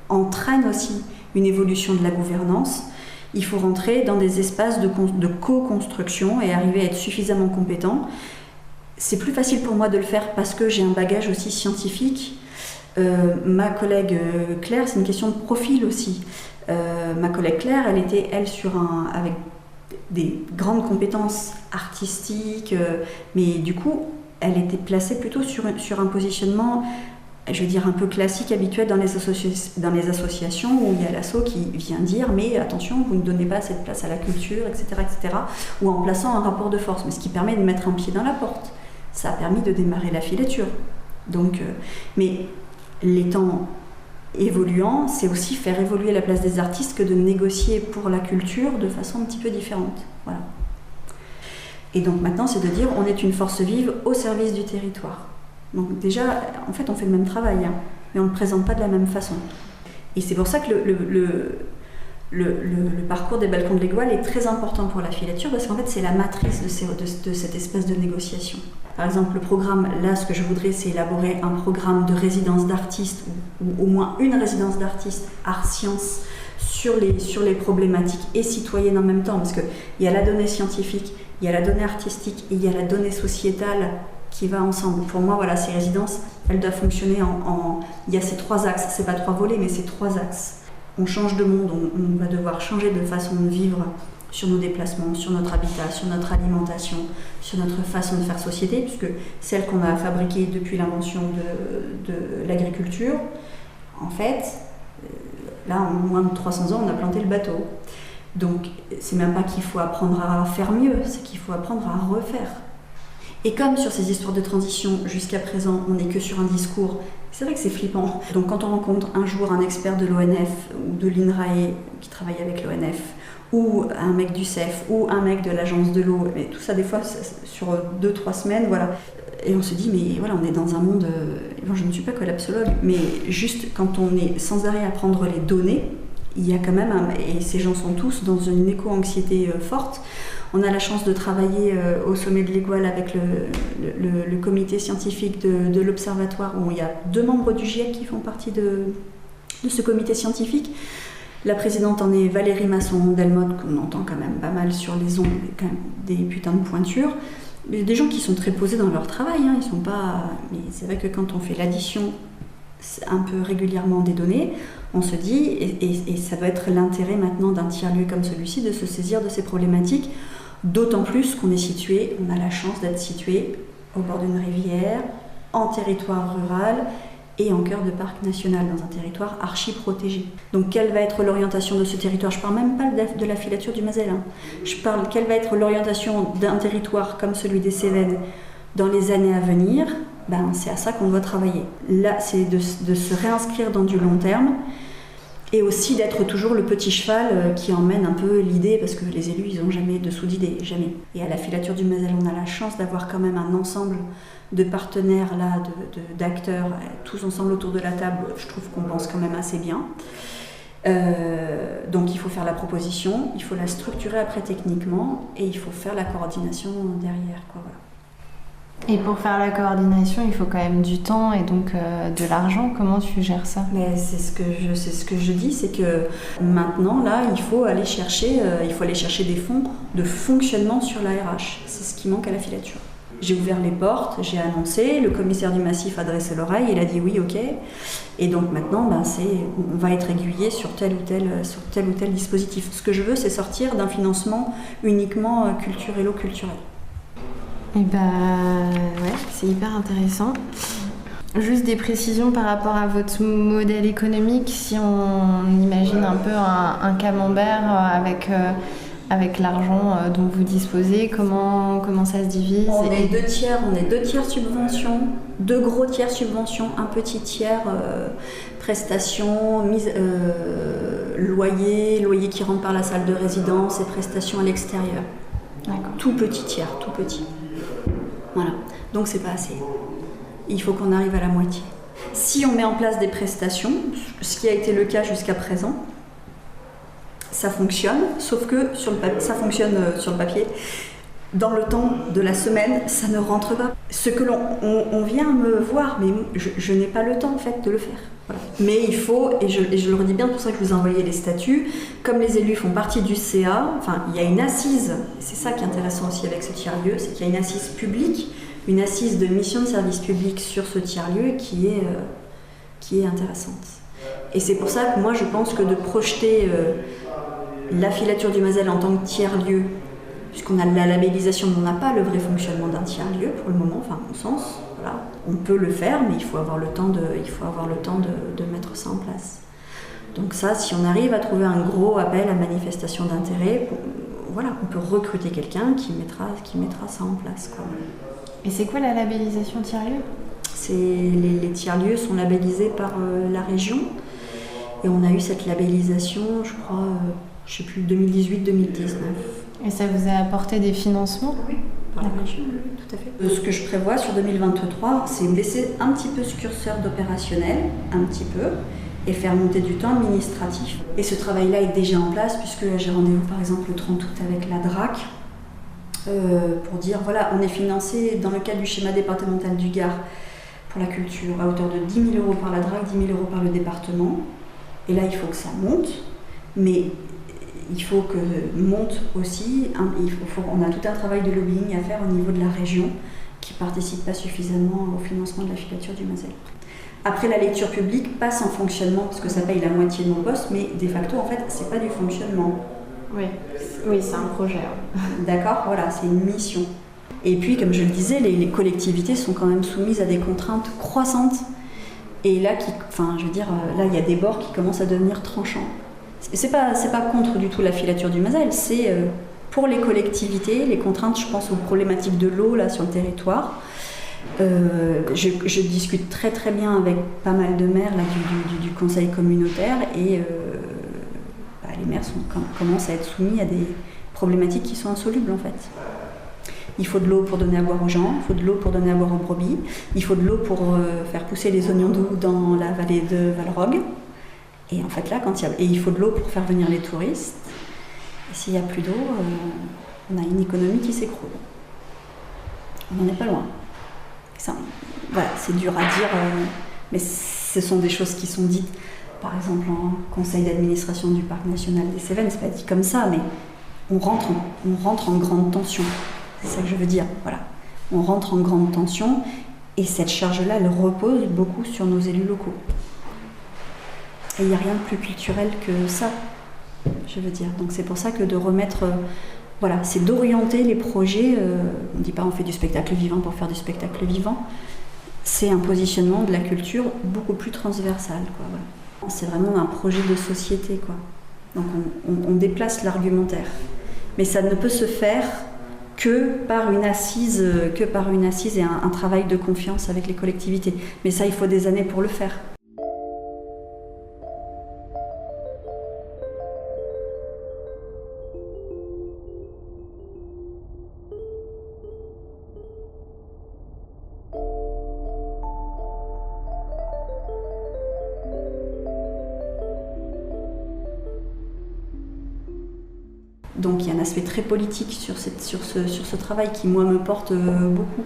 entraîne aussi une évolution de la gouvernance. Il faut rentrer dans des espaces de co-construction et arriver à être suffisamment compétent. C'est plus facile pour moi de le faire parce que j'ai un bagage aussi scientifique. Ma collègue Claire, c'est une question de profil aussi. Ma collègue Claire, elle était avec des grandes compétences artistiques, mais du coup, elle était placée plutôt sur un positionnement, je vais dire, un peu classique, habituel dans les associations où il y a l'asso qui vient dire « mais attention, vous ne donnez pas cette place à la culture, etc. etc. » ou en plaçant un rapport de force, mais ce qui permet de mettre un pied dans la porte. Ça a permis de démarrer la filature. Donc, mais les temps évoluant, c'est aussi faire évoluer la place des artistes que de négocier pour la culture de façon un petit peu différente. Voilà. Et donc maintenant, c'est de dire on est une force vive au service du territoire. Donc déjà, en fait, on fait le même travail, hein, mais on ne le présente pas de la même façon. Et c'est pour ça que le parcours des balcons de l'Égoile est très important pour la filature, parce qu'en fait, c'est la matrice de cette espèce de négociation. Par exemple, le programme, là, ce que je voudrais, c'est élaborer un programme de résidence d'artistes, ou au moins une résidence d'artistes art-sciences, sur les problématiques et citoyennes en même temps, parce qu'il y a la donnée scientifique, il y a la donnée artistique et il y a la donnée sociétale qui va ensemble. Pour moi, voilà, ces résidences, elles doivent fonctionner il y a ces trois axes, c'est pas trois volets, mais ces trois axes. On change de monde, on va devoir changer de façon de vivre sur nos déplacements, sur notre habitat, sur notre alimentation, sur notre façon de faire société, puisque celle qu'on a fabriquée depuis l'invention de l'agriculture, en fait, là, en moins de 300 ans, on a planté le bateau. Donc, c'est même pas qu'il faut apprendre à faire mieux, c'est qu'il faut apprendre à refaire. Et comme sur ces histoires de transition, jusqu'à présent, on n'est que sur un discours, c'est vrai que c'est flippant. Donc quand on rencontre un jour un expert de l'ONF ou de l'INRAE qui travaille avec l'ONF, ou un mec du CEF, ou un mec de l'agence de l'eau, mais tout ça des fois sur 2-3 semaines, voilà. Et on se dit, mais voilà, on est dans un monde... Bon, je ne suis pas collapsologue, mais juste quand on est sans arrêt à prendre les données, il y a quand même, et ces gens sont tous dans une éco-anxiété forte. On a la chance de travailler au sommet de l'Égoile avec le comité scientifique de l'Observatoire, où il y a 2 membres du GIEC qui font partie de ce comité scientifique. La présidente en est Valérie Masson-Delmotte, qu'on entend quand même pas mal sur les ondes, quand même des putains de pointures. Mais des gens qui sont très posés dans leur travail, hein, ils sont pas... Mais c'est vrai que quand on fait l'addition un peu régulièrement des données, on se dit, et ça doit être l'intérêt maintenant d'un tiers-lieu comme celui-ci, de se saisir de ces problématiques, d'autant plus qu'on est situé, on a la chance d'être situé au bord d'une rivière, en territoire rural, et en cœur de parc national, dans un territoire archi-protégé. Donc quelle va être l'orientation de ce territoire? Je ne parle même pas de la filature du Mazel. Hein. Je parle quelle va être l'orientation d'un territoire comme celui des Cévennes dans les années à venir. C'est à ça qu'on doit travailler. Là, c'est de se réinscrire dans du long terme, et aussi d'être toujours le petit cheval qui emmène un peu l'idée, parce que les élus, ils n'ont jamais dessous d'idée, jamais. Et à la filature du Mazel, on a la chance d'avoir quand même un ensemble de partenaires, là, d'acteurs, tous ensemble autour de la table. Je trouve qu'on pense quand même assez bien. Donc il faut faire la proposition, il faut la structurer après techniquement, et il faut faire la coordination derrière, quoi, voilà. Et pour faire la coordination, il faut quand même du temps et donc de l'argent. Comment tu gères ça? Mais c'est ce que je dis, c'est que maintenant, là, il faut aller chercher des fonds de fonctionnement sur la RH. C'est ce qui manque à la filature. J'ai ouvert les portes, j'ai annoncé, le commissaire du massif a dressé l'oreille, il a dit oui, ok. Et donc maintenant, on va être aiguillé sur tel ou tel dispositif. Ce que je veux, c'est sortir d'un financement uniquement culturel. Et ouais, c'est hyper intéressant. Juste des précisions par rapport à votre modèle économique, si on imagine un peu un camembert avec l'argent dont vous disposez, comment ça se divise? On est 2 tiers subventions, 2 gros tiers subventions, un petit tiers prestations, loyer qui rentre par la salle de résidence et prestations à l'extérieur. D'accord. Tout petit tiers, tout petit. Voilà, donc c'est pas assez. Il faut qu'on arrive à la moitié. Si on met en place des prestations, ce qui a été le cas jusqu'à présent, ça fonctionne, sauf que ça fonctionne sur le papier. Dans le temps de la semaine, ça ne rentre pas. Ce que on vient me voir, mais je n'ai pas le temps en fait de le faire. Voilà. Mais il faut, et je le redis bien, c'est pour ça que je vous ai envoyé les statuts, comme les élus font partie du CA, il y a une assise, c'est ça qui est intéressant aussi avec ce tiers-lieu, c'est qu'il y a une assise publique, une assise de mission de service public sur ce tiers-lieu qui est intéressante. Et c'est pour ça que moi je pense que de projeter la filature du Mazel en tant que tiers-lieu, puisqu'on a la labellisation, mais on n'a pas le vrai fonctionnement d'un tiers-lieu pour le moment, à mon sens. Voilà. On peut le faire, mais il faut avoir le temps de mettre ça en place. Donc ça, si on arrive à trouver un gros appel à manifestation d'intérêt, voilà, on peut recruter quelqu'un qui mettra ça en place, quoi. Et c'est quoi la labellisation tiers-lieu? Les tiers-lieux sont labellisés par la région, et on a eu cette labellisation, je crois, 2018-2019. Et ça vous a apporté des financements? Oui, par la région, oui, tout à fait. Ce que je prévois sur 2023, c'est baisser un petit peu ce curseur d'opérationnel, un petit peu, et faire monter du temps administratif. Et ce travail-là est déjà en place, puisque j'ai rendez-vous par exemple le 30 août avec la DRAC, pour dire, voilà, on est financé dans le cadre du schéma départemental du Gard pour la culture, à hauteur de 10 000 € par la DRAC, 10 000 € par le département. Et là, il faut que ça monte, mais il faut que monte aussi, on a tout un travail de lobbying à faire au niveau de la région qui ne participe pas suffisamment au financement de la filature du Mazel. Après, la lecture publique passe en fonctionnement parce que ça paye la moitié de mon poste, mais de facto, en fait, c'est pas du fonctionnement. Oui, c'est un projet. D'accord, voilà, c'est une mission. Et puis, comme je le disais, les collectivités sont quand même soumises à des contraintes croissantes. Et là, là, il y a des bords qui commencent à devenir tranchants. C'est pas contre du tout la filature du Mazel, c'est pour les collectivités, les contraintes, je pense aux problématiques de l'eau là sur le territoire. Je discute très très bien avec pas mal de maires là, du conseil communautaire et les maires commencent à être soumis à des problématiques qui sont insolubles en fait. Il faut de l'eau pour donner à boire aux gens, il faut de l'eau pour donner à boire aux brebis, il faut de l'eau pour faire pousser les oignons doux dans la vallée de Valrogue. Et en fait là, il faut de l'eau pour faire venir les touristes. Et s'il n'y a plus d'eau, on a une économie qui s'écroule. On n'en est pas loin. Voilà, c'est dur à dire, mais ce sont des choses qui sont dites, par exemple en conseil d'administration du parc national des Cévennes, c'est pas dit comme ça, mais on rentre en grande tension. C'est ça que je veux dire. Voilà. On rentre en grande tension et cette charge-là, elle repose beaucoup sur nos élus locaux. Et il n'y a rien de plus culturel que ça, je veux dire. Donc c'est pour ça que de remettre... Voilà, c'est d'orienter les projets. On ne dit pas on fait du spectacle vivant pour faire du spectacle vivant. C'est un positionnement de la culture beaucoup plus transversal, quoi. Voilà. C'est vraiment un projet de société, quoi. Donc on déplace l'argumentaire. Mais ça ne peut se faire que par une assise et un travail de confiance avec les collectivités. Mais ça, il faut des années pour le faire. Donc il y a un aspect très politique sur ce travail qui, moi, me porte beaucoup.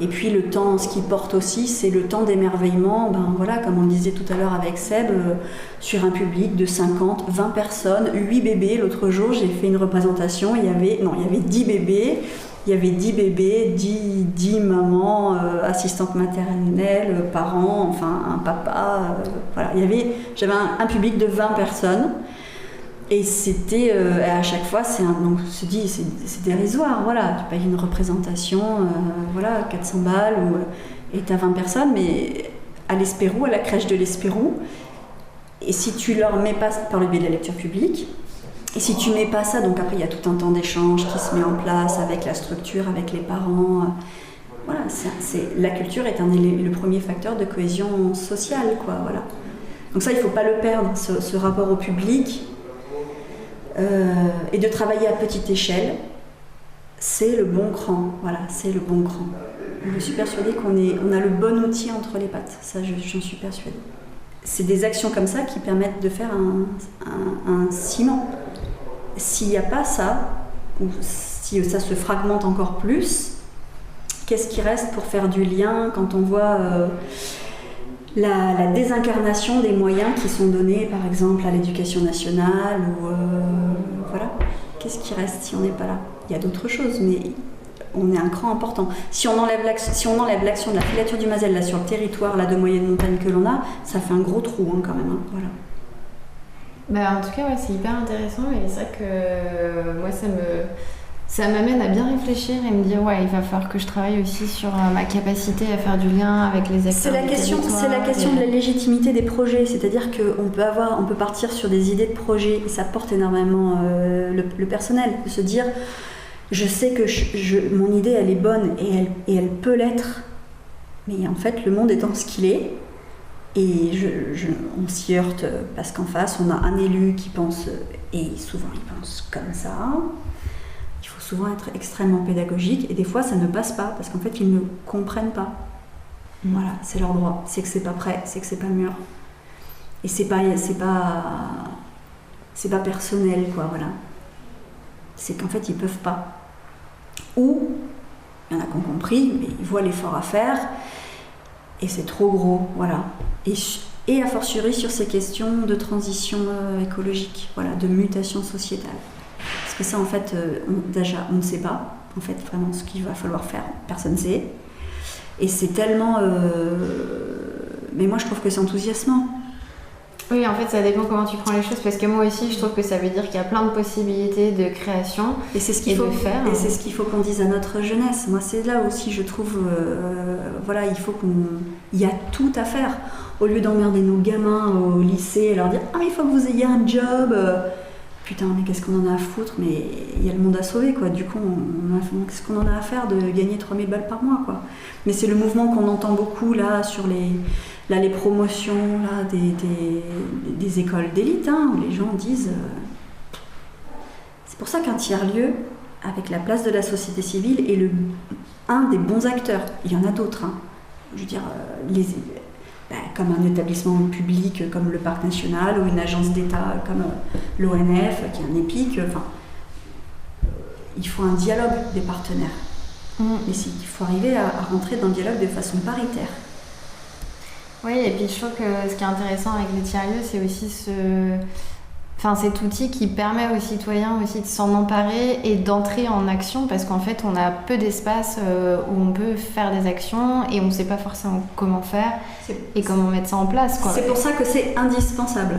Et puis le temps, ce qui porte aussi, c'est le temps d'émerveillement, voilà, comme on le disait tout à l'heure avec Seb, sur un public de 50, 20 personnes, 8 bébés. L'autre jour, j'ai fait une représentation, il y avait 10 bébés. Il y avait 10 bébés, 10 mamans, assistantes maternelles, parents, enfin un papa. Voilà, j'avais un public de 20 personnes. Et c'était, à chaque fois, on se dit, c'est dérisoire, voilà. Tu payes une représentation, 400 balles, et t'as 20 personnes, mais à l'Espérou, à la crèche de l'Espérou, et si tu leur mets pas, par le biais de la lecture publique, et si tu mets pas ça, donc après il y a tout un temps d'échange qui se met en place avec la structure, avec les parents, voilà, la culture est le premier facteur de cohésion sociale, quoi, voilà. Donc ça, il faut pas le perdre, ce rapport au public. Et de travailler à petite échelle, c'est le bon cran. Voilà, c'est le bon cran. Je suis persuadée qu'on a le bon outil entre les pattes. Ça, j'en suis persuadée. C'est des actions comme ça qui permettent de faire un ciment. S'il n'y a pas ça, ou si ça se fragmente encore plus, qu'est-ce qui reste pour faire du lien quand on voit la désincarnation des moyens qui sont donnés, par exemple, à l'éducation nationale, ou voilà, qu'est-ce qui reste si on n'est pas là? Il y a d'autres choses, mais on est un cran important. Si on enlève l'action de la filature du Mazel là, sur le territoire là, de moyenne montagne que l'on a, ça fait un gros trou quand même. Voilà. En tout cas, ouais, c'est hyper intéressant, et c'est vrai que moi, ça m'amène à bien réfléchir et me dire il va falloir que je travaille aussi sur ma capacité à faire du lien avec les acteurs. C'est la question de la légitimité des projets, c'est-à-dire qu'on peut partir sur des idées de projets et ça porte énormément le personnel, de se dire je sais que mon idée elle est bonne et elle peut l'être, mais en fait le monde étant ce qu'il est et on s'y heurte parce qu'en face on a un élu qui pense, et souvent il pense comme ça. Il faut souvent être extrêmement pédagogique et des fois ça ne passe pas parce qu'en fait ils ne comprennent pas. Voilà, c'est leur droit, c'est que c'est pas prêt, c'est que c'est pas mûr. Et c'est pas personnel, quoi, voilà. C'est qu'en fait ils peuvent pas. Ou, il y en a qui ont compris, mais ils voient l'effort à faire et c'est trop gros, voilà. Et a fortiori sur ces questions de transition écologique, voilà, de mutation sociétale. Parce que ça, en fait, on ne sait pas, en fait, vraiment ce qu'il va falloir faire. Personne ne sait. Et c'est tellement... Mais moi, je trouve que c'est enthousiasmant. Oui, en fait, ça dépend comment tu prends les choses. Parce que moi aussi, je trouve que ça veut dire qu'il y a plein de possibilités de création et c'est ce qu'il faut faire. Et c'est ce qu'il faut qu'on dise à notre jeunesse. Moi, c'est là aussi, je trouve... voilà, il y a tout à faire. Au lieu d'emmerder nos gamins au lycée et leur dire « Ah, mais il faut que vous ayez un job !» putain, mais qu'est-ce qu'on en a à foutre, mais il y a le monde à sauver, quoi. Du coup, qu'est-ce qu'on en a à faire de gagner 3000 balles par mois, quoi. Mais c'est le mouvement qu'on entend beaucoup, là, sur les promotions là, des écoles d'élite, hein, où les gens disent... C'est pour ça qu'un tiers-lieu, avec la place de la société civile, est un des bons acteurs. Il y en a d'autres, hein. Je veux dire, comme un établissement public comme le Parc National ou une agence d'État comme l'ONF, qui est un EPIC. Enfin, il faut un dialogue des partenaires. Mais il faut arriver à rentrer dans le dialogue de façon paritaire. Oui, et puis je trouve que ce qui est intéressant avec les tiers-lieux, c'est aussi cet outil qui permet aux citoyens aussi de s'en emparer et d'entrer en action, parce qu'en fait on a peu d'espace où on peut faire des actions et on ne sait pas forcément comment faire et comment mettre ça en place, quoi. C'est pour ça que c'est indispensable,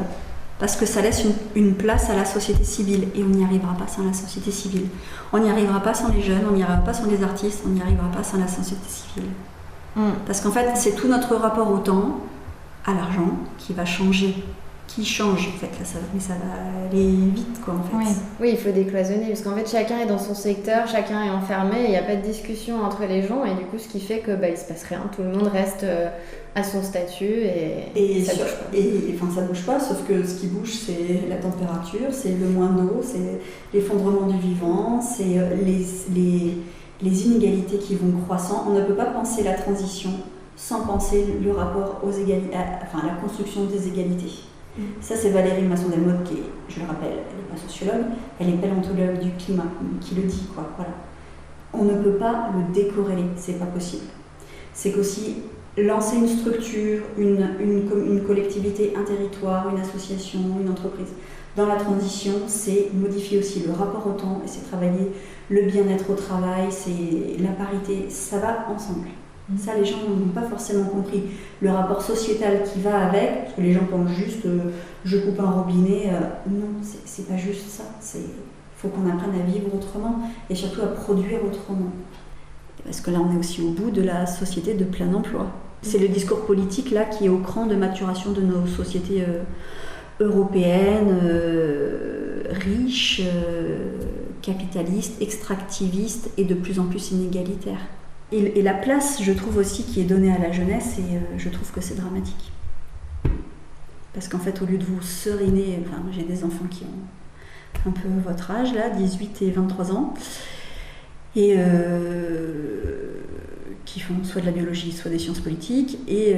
parce que ça laisse une place à la société civile, et on n'y arrivera pas sans la société civile. On n'y arrivera pas sans les jeunes, on n'y arrivera pas sans les artistes, on n'y arrivera pas sans la société civile. Parce qu'en fait c'est tout notre rapport au temps, à l'argent, qui va changer. Qui change en fait, là, mais ça va aller vite, quoi, en fait. Oui, il faut décloisonner, parce qu'en fait chacun est dans son secteur, chacun est enfermé, il n'y a pas de discussion entre les gens, et du coup ce qui fait que il se passe rien, tout le monde reste à son statut et ça bouge pas. Et ça bouge pas, sauf que ce qui bouge c'est la température, c'est le moins d'eau, c'est l'effondrement du vivant, c'est les inégalités qui vont croissant. On ne peut pas penser la transition sans penser le rapport aux égalités, à la construction des égalités. Ça, c'est Valérie Masson-Delmotte qui est, je le rappelle, elle n'est pas sociologue, elle est paléontologue du climat, qui le dit, quoi. Voilà. On ne peut pas le décorréler, c'est pas possible. C'est qu'aussi lancer une structure, une collectivité, un territoire, une association, une entreprise, dans la transition, c'est modifier aussi le rapport au temps, et c'est travailler le bien-être au travail, c'est la parité, ça va ensemble. Ça, les gens n'ont pas forcément compris. Le rapport sociétal qui va avec, parce que les gens pensent juste je coupe un robinet. Non, c'est pas juste ça. Il faut qu'on apprenne à vivre autrement et surtout à produire autrement. Parce que là, on est aussi au bout de la société de plein emploi. C'est le discours politique là qui est au cran de maturation de nos sociétés européennes, riches, capitalistes, extractivistes et de plus en plus inégalitaires. Et la place, je trouve aussi, qui est donnée à la jeunesse, et je trouve que c'est dramatique. Parce qu'en fait, au lieu de vous seriner, j'ai des enfants qui ont un peu votre âge, là, 18 et 23 ans, et qui font soit de la biologie, soit des sciences politiques, et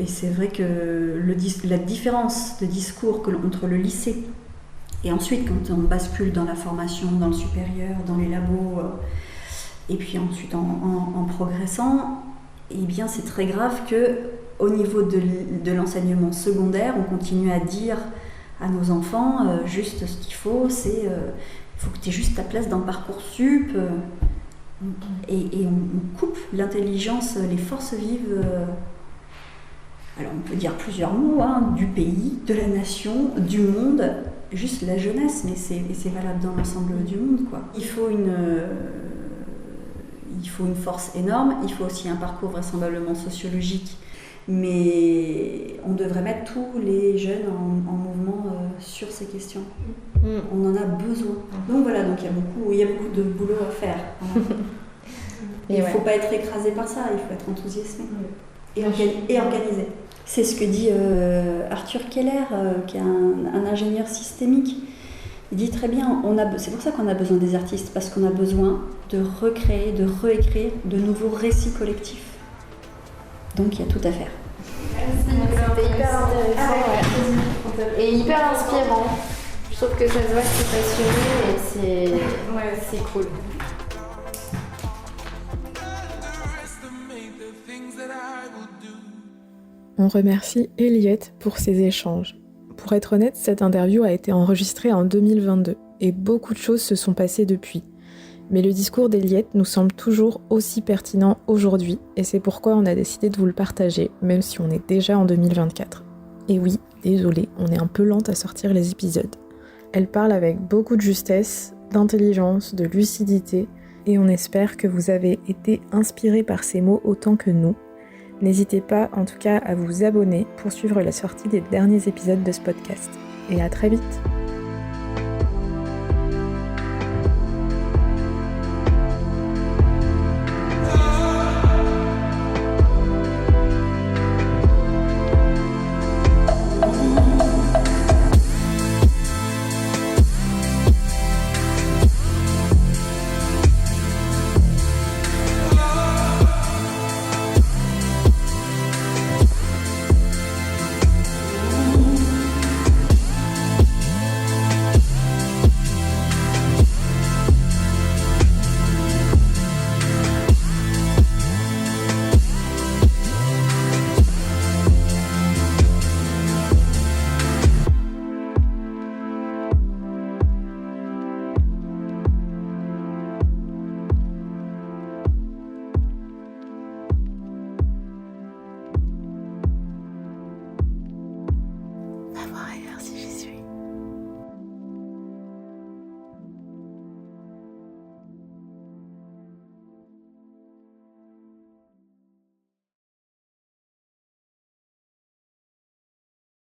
c'est vrai que la différence de discours entre le lycée et ensuite, quand on bascule dans la formation, dans le supérieur, dans les labos, et puis ensuite en progressant, eh bien c'est très grave qu'au niveau de l'enseignement secondaire, on continue à dire à nos enfants juste ce qu'il faut, c'est il faut que tu aies juste ta place dans Parcoursup, et on coupe l'intelligence, les forces vives, alors on peut dire plusieurs mots, hein, du pays, de la nation, du monde, juste la jeunesse, mais c'est valable dans l'ensemble du monde, quoi. Il faut une force énorme, il faut aussi un parcours vraisemblablement sociologique, mais on devrait mettre tous les jeunes en mouvement sur ces questions. On en a besoin. Donc voilà, il y a beaucoup de boulot à faire. Il ne faut pas être écrasé par ça, il faut être enthousiasmé et organisé. C'est ce que dit Arthur Keller, qui est un ingénieur systémique. Il dit très bien, c'est pour ça qu'on a besoin des artistes, parce qu'on a besoin de recréer, de réécrire de nouveaux récits collectifs. Donc il y a tout à faire. C'était hyper intéressant et hyper inspirant. Je trouve que ça se voit que tu es passionné et c'est cool. On remercie Eliette pour ces échanges. Pour être honnête, cette interview a été enregistrée en 2022 et beaucoup de choses se sont passées depuis. Mais le discours d'Eliette nous semble toujours aussi pertinent aujourd'hui et c'est pourquoi on a décidé de vous le partager, même si on est déjà en 2024. Et oui, désolé, on est un peu lente à sortir les épisodes. Elle parle avec beaucoup de justesse, d'intelligence, de lucidité et on espère que vous avez été inspirés par ces mots autant que nous. N'hésitez pas en tout cas à vous abonner pour suivre la sortie des derniers épisodes de ce podcast. Et à très vite!